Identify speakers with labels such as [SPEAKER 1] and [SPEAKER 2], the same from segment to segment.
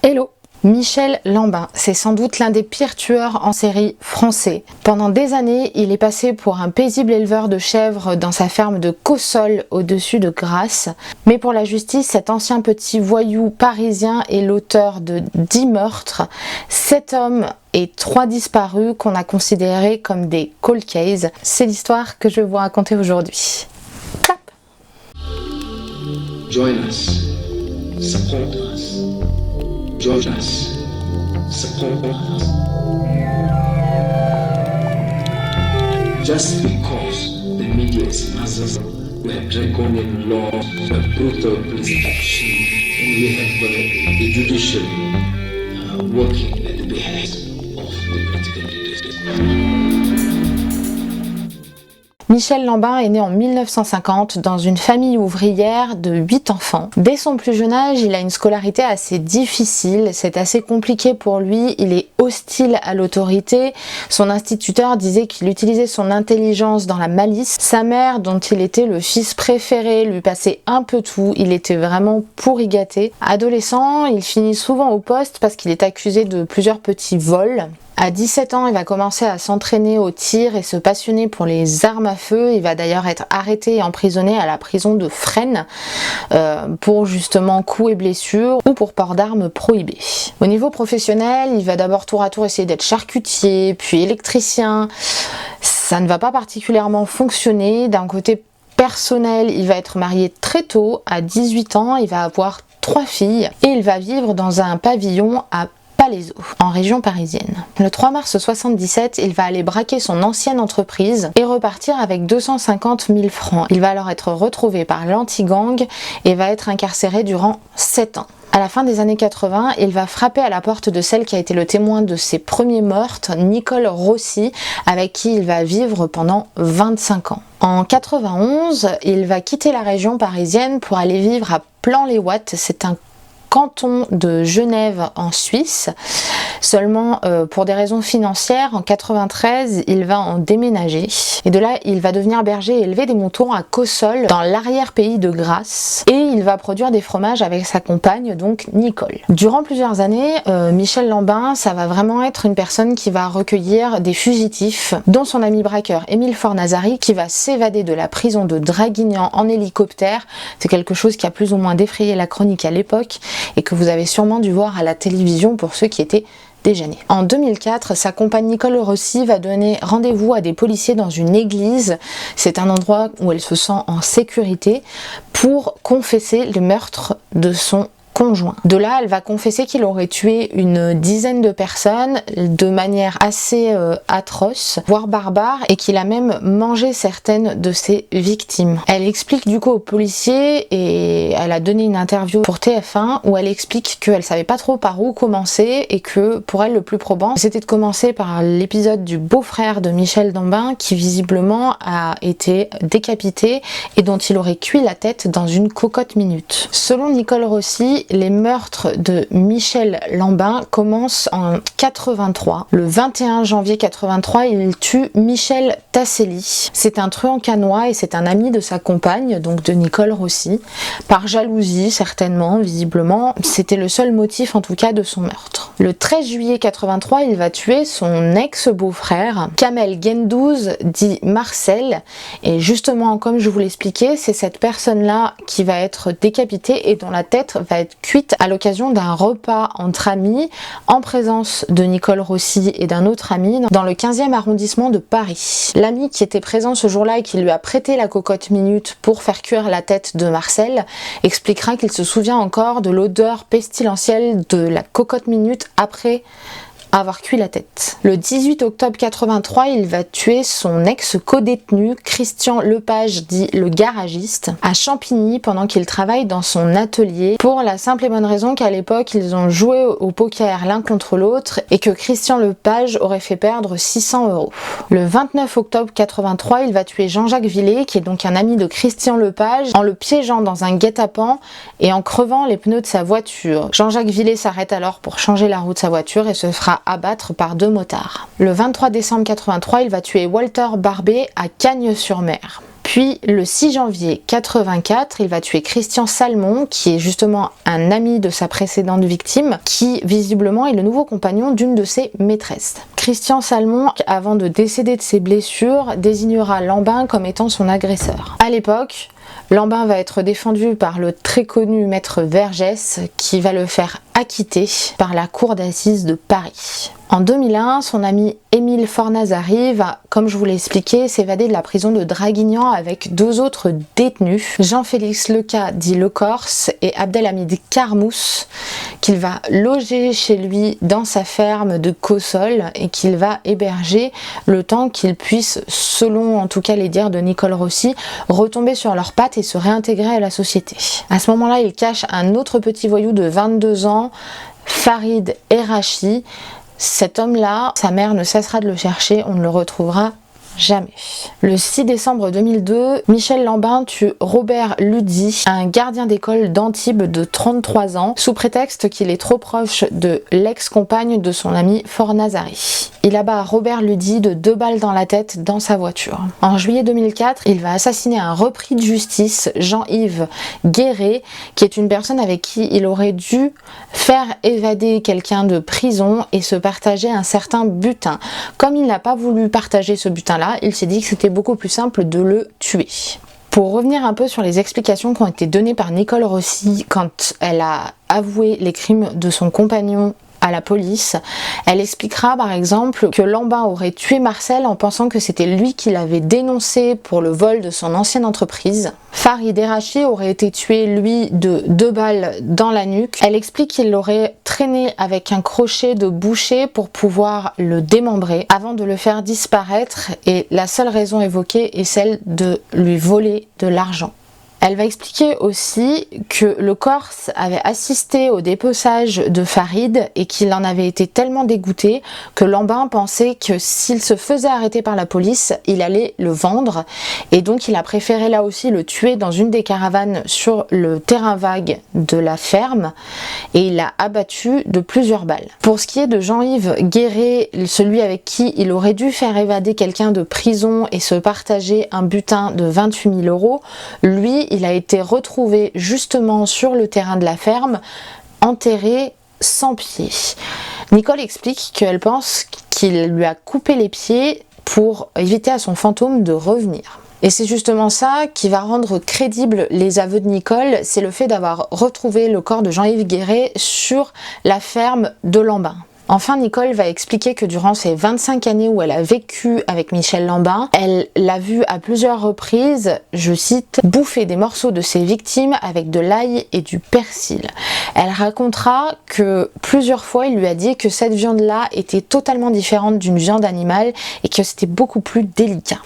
[SPEAKER 1] Hello! Michel Lambin, c'est sans doute l'un des pires tueurs en série français. Pendant des années, il est passé pour un paisible éleveur de chèvres dans sa ferme de Cossol au-dessus de Grasse. Mais pour la justice, cet ancien petit voyou parisien est l'auteur de 10 meurtres, 7 hommes et 3 disparus qu'on a considérés comme des cold cases. C'est l'histoire que je vais vous raconter aujourd'hui. Clap!
[SPEAKER 2] Join us. Support us. Join us. Support us. Just because the media is massive, we have draconian laws, we have brutal police action, and we have the judiciary working at the behest of the political leaders.
[SPEAKER 1] Michel Lambin est né en 1950 dans une famille ouvrière de 8 enfants. Dès son plus jeune âge, il a une scolarité assez difficile, c'est assez compliqué pour lui, il est hostile à l'autorité. Son instituteur disait qu'il utilisait son intelligence dans la malice. Sa mère, dont il était le fils préféré, lui passait un peu tout, il était vraiment pourri gâté. Adolescent, il finit souvent au poste parce qu'il est accusé de plusieurs petits vols. À 17 ans, il va commencer à s'entraîner au tir et se passionner pour les armes à feu. Il va d'ailleurs être arrêté et emprisonné à la prison de Fresnes pour justement coups et blessures ou pour port d'armes prohibé. Au niveau professionnel, il va d'abord tour à tour essayer d'être charcutier, puis électricien. Ça ne va pas particulièrement fonctionner. D'un côté personnel, il va être marié très tôt, à 18 ans, il va avoir 3 filles et il va vivre dans un pavillon à Palaiseau, en région parisienne. Le 3 mars 1977, il va aller braquer son ancienne entreprise et repartir avec 250 000 francs. Il va alors être retrouvé par l'anti-gang et va être incarcéré durant 7 ans. À la fin des années 80, il va frapper à la porte de celle qui a été le témoin de ses premiers meurtres, Nicole Rossi, avec qui il va vivre pendant 25 ans. En 91, il va quitter la région parisienne pour aller vivre à Plan-les-Ouates. C'est un canton de Genève en Suisse. Seulement pour des raisons financières, en 93, il va en déménager. Et de là, il va devenir berger et élever des moutons à Cossol, dans l'arrière-pays de Grasse. Et il va produire des fromages avec sa compagne, donc Nicole. Durant plusieurs années, Michel Lambin, ça va vraiment être une personne qui va recueillir des fugitifs, dont son ami braqueur Émile Fornazari, qui va s'évader de la prison de Draguignan en hélicoptère. C'est quelque chose qui a plus ou moins défrayé la chronique à l'époque et que vous avez sûrement dû voir à la télévision pour ceux qui étaient déjà nés. En 2004, sa compagne Nicole Rossi va donner rendez-vous à des policiers dans une église. C'est un endroit où elle se sent en sécurité pour confesser le meurtre de son conjoint. De là, elle va confesser qu'il aurait tué une dizaine de personnes de manière assez atroce, voire barbare, et qu'il a même mangé certaines de ses victimes. Elle explique du coup aux policiers, et elle a donné une interview pour TF1 où elle explique qu'elle savait pas trop par où commencer et que pour elle le plus probant c'était de commencer par l'épisode du beau-frère de Michel Lambin qui visiblement a été décapité et dont il aurait cuit la tête dans une cocotte minute. Selon Nicole Rossi, les meurtres de Michel Lambin commencent en 83. Le 21 janvier 83, il tue Michel Tasselli. C'est un truand cannois et c'est un ami de sa compagne, donc de Nicole Rossi. Par jalousie, certainement, visiblement, c'était le seul motif en tout cas de son meurtre. Le 13 juillet 83, il va tuer son ex-beau-frère, Kamel Gendouz, dit Marcel. Et justement, comme je vous l'expliquais, c'est cette personne-là qui va être décapitée et dont la tête va être cuite à l'occasion d'un repas entre amis en présence de Nicole Rossi et d'un autre ami dans le 15e arrondissement de Paris. L'ami qui était présent ce jour-là et qui lui a prêté la cocotte minute pour faire cuire la tête de Marcel expliquera qu'il se souvient encore de l'odeur pestilentielle de la cocotte minute après avoir cuit la tête. Le 18 octobre 83, il va tuer son ex-codétenu Christian Lepage, dit le garagiste, à Champigny pendant qu'il travaille dans son atelier, pour la simple et bonne raison qu'à l'époque ils ont joué au poker l'un contre l'autre et que Christian Lepage aurait fait perdre 600 €. Le 29 octobre 83, il va tuer Jean-Jacques Villet, qui est donc un ami de Christian Lepage, en le piégeant dans un guet-apens et en crevant les pneus de sa voiture. Jean-Jacques Villet s'arrête alors pour changer la roue de sa voiture et se fera abattre par 2 motards. Le 23 décembre 83, il va tuer Walter Barbet à Cagnes-sur-Mer. Puis le 6 janvier 84, il va tuer Christian Salmon, qui est justement un ami de sa précédente victime, qui visiblement est le nouveau compagnon d'une de ses maîtresses. Christian Salmon, avant de décéder de ses blessures, désignera Lambin comme étant son agresseur. À l'époque, Lambin va être défendu par le très connu maître Vergès, qui va le faire acquitter par la cour d'assises de Paris. En 2001, son ami Émile Fornazari va, comme je vous l'ai expliqué, s'évader de la prison de Draguignan avec 2 autres détenus, Jean-Félix Leca dit Le Corse et Abdelhamid Carmous, qu'il va loger chez lui dans sa ferme de Cossol et qu'il va héberger le temps qu'ils puissent, selon en tout cas les dires de Nicole Rossi, retomber sur leurs pattes et se réintégrer à la société. À ce moment-là, il cache un autre petit voyou de 22 ans, Farid Erachi. Cet homme-là, sa mère ne cessera de le chercher, on ne le retrouvera jamais. Le 6 décembre 2002, Michel Lambin tue Robert Ludy, un gardien d'école d'Antibes de 33 ans, sous prétexte qu'il est trop proche de l'ex-compagne de son ami Fornazari. Il abat Robert Ludy de 2 balles dans la tête dans sa voiture. En juillet 2004, il va assassiner un repris de justice, Jean-Yves Guéret, qui est une personne avec qui il aurait dû faire évader quelqu'un de prison et se partager un certain butin. Comme il n'a pas voulu partager ce butin-là, il s'est dit que c'était beaucoup plus simple de le tuer. Pour revenir un peu sur les explications qui ont été données par Nicole Rossi quand elle a avoué les crimes de son compagnon à la police, elle expliquera par exemple que Lambin aurait tué Marcel en pensant que c'était lui qui l'avait dénoncé pour le vol de son ancienne entreprise. Farid Erachi aurait été tué lui de 2 balles dans la nuque. Elle explique qu'il l'aurait traîné avec un crochet de boucher pour pouvoir le démembrer avant de le faire disparaître, et la seule raison évoquée est celle de lui voler de l'argent. Elle va expliquer aussi que le Corse avait assisté au dépeçage de Farid et qu'il en avait été tellement dégoûté que Lambin pensait que s'il se faisait arrêter par la police, il allait le vendre, et donc il a préféré là aussi le tuer dans une des caravanes sur le terrain vague de la ferme, et il l'a abattu de plusieurs balles. Pour ce qui est de Jean-Yves Guéret, celui avec qui il aurait dû faire évader quelqu'un de prison et se partager un butin de 28 000 €, lui, il a été retrouvé justement sur le terrain de la ferme, enterré sans pieds. Nicole explique qu'elle pense qu'il lui a coupé les pieds pour éviter à son fantôme de revenir. Et c'est justement ça qui va rendre crédibles les aveux de Nicole, c'est le fait d'avoir retrouvé le corps de Jean-Yves Guéret sur la ferme de Lambin. Enfin, Nicole va expliquer que durant ces 25 années où elle a vécu avec Michel Lambin, elle l'a vu à plusieurs reprises, je cite, bouffer des morceaux de ses victimes avec de l'ail et du persil. Elle racontera que plusieurs fois il lui a dit que cette viande-là était totalement différente d'une viande animale et que c'était beaucoup plus délicat.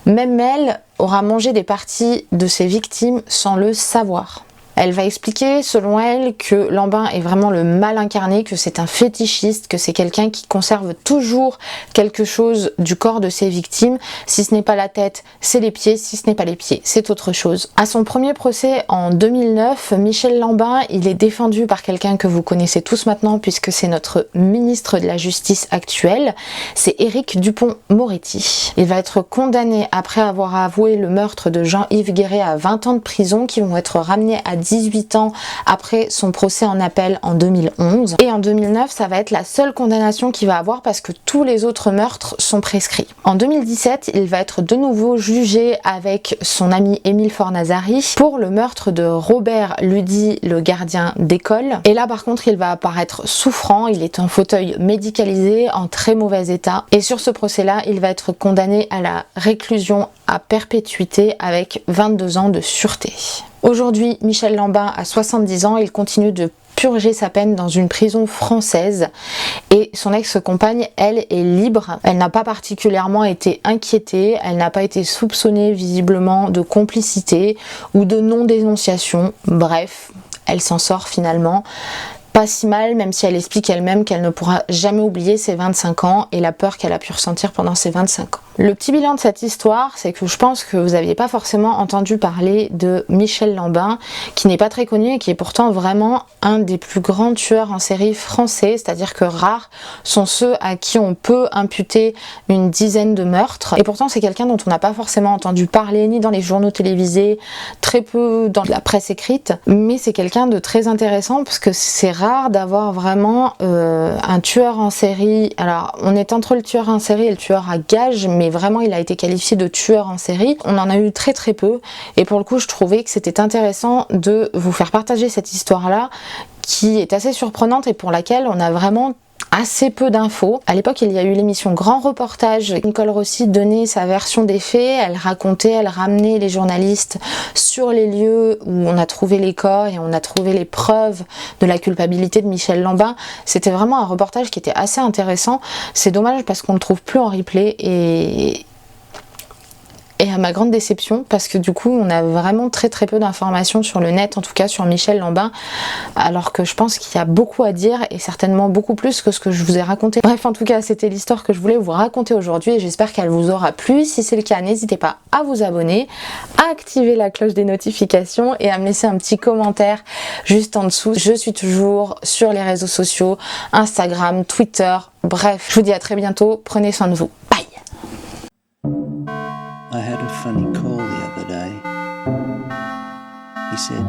[SPEAKER 1] Même elle aura mangé des parties de ses victimes sans le savoir. Elle va expliquer, selon elle, que Lambin est vraiment le mal incarné, que c'est un fétichiste, que c'est quelqu'un qui conserve toujours quelque chose du corps de ses victimes. Si ce n'est pas la tête, c'est les pieds. Si ce n'est pas les pieds, c'est autre chose. À son premier procès en 2009, Michel Lambin, il est défendu par quelqu'un que vous connaissez tous maintenant puisque c'est notre ministre de la Justice actuel. C'est Éric Dupond-Moretti. Il va être condamné après avoir avoué le meurtre de Jean-Yves Guéret à 20 ans de prison qui vont être ramenés à 18 ans après son procès en appel en 2011. Et en 2009, ça va être la seule condamnation qu'il va avoir parce que tous les autres meurtres sont prescrits. En 2017, il va être de nouveau jugé avec son ami Émile Fornazari pour le meurtre de Robert Ludy, le gardien d'école. Et là, par contre, il va apparaître souffrant, il est en fauteuil médicalisé, en très mauvais état. Et sur ce procès-là, il va être condamné à la réclusion à perpétuité avec 22 ans de sûreté. Aujourd'hui, Michel Lambin a 70 ans, il continue de purger sa peine dans une prison française et son ex-compagne, elle, est libre. Elle n'a pas particulièrement été inquiétée, elle n'a pas été soupçonnée visiblement de complicité ou de non-dénonciation. Bref, elle s'en sort finalement pas si mal, même si elle explique elle-même qu'elle ne pourra jamais oublier ses 25 ans et la peur qu'elle a pu ressentir pendant ces 25 ans. Le petit bilan de cette histoire, c'est que je pense que vous n'aviez pas forcément entendu parler de Michel Lambin, qui n'est pas très connu et qui est pourtant vraiment un des plus grands tueurs en série français, c'est-à-dire que rares sont ceux à qui on peut imputer une dizaine de meurtres. Et pourtant c'est quelqu'un dont on n'a pas forcément entendu parler, ni dans les journaux télévisés, très peu dans la presse écrite, mais c'est quelqu'un de très intéressant parce que c'est rare d'avoir vraiment un tueur en série. Alors on est entre le tueur en série et le tueur à gages, mais vraiment il a été qualifié de tueur en série. On en a eu très très peu et pour le coup je trouvais que c'était intéressant de vous faire partager cette histoire là qui est assez surprenante et pour laquelle on a vraiment assez peu d'infos. À l'époque, il y a eu l'émission Grand Reportage. Nicole Rossi donnait sa version des faits. Elle racontait, elle ramenait les journalistes sur les lieux où on a trouvé les corps et on a trouvé les preuves de la culpabilité de Michel Lambin. C'était vraiment un reportage qui était assez intéressant. C'est dommage parce qu'on ne le trouve plus en replay et à ma grande déception parce que du coup on a vraiment très peu d'informations sur le net, en tout cas sur Michel Lambin, alors que je pense qu'il y a beaucoup à dire et certainement beaucoup plus que ce que je vous ai raconté. Bref, en tout cas c'était l'histoire que je voulais vous raconter aujourd'hui et j'espère qu'elle vous aura plu. Si c'est le cas, n'hésitez pas à vous abonner, à activer la cloche des notifications et à me laisser un petit commentaire juste en dessous. Je suis toujours sur les réseaux sociaux, Instagram, Twitter, bref, je vous dis à très bientôt, prenez soin de vous. Bye.
[SPEAKER 3] I had a funny call the other day. He said,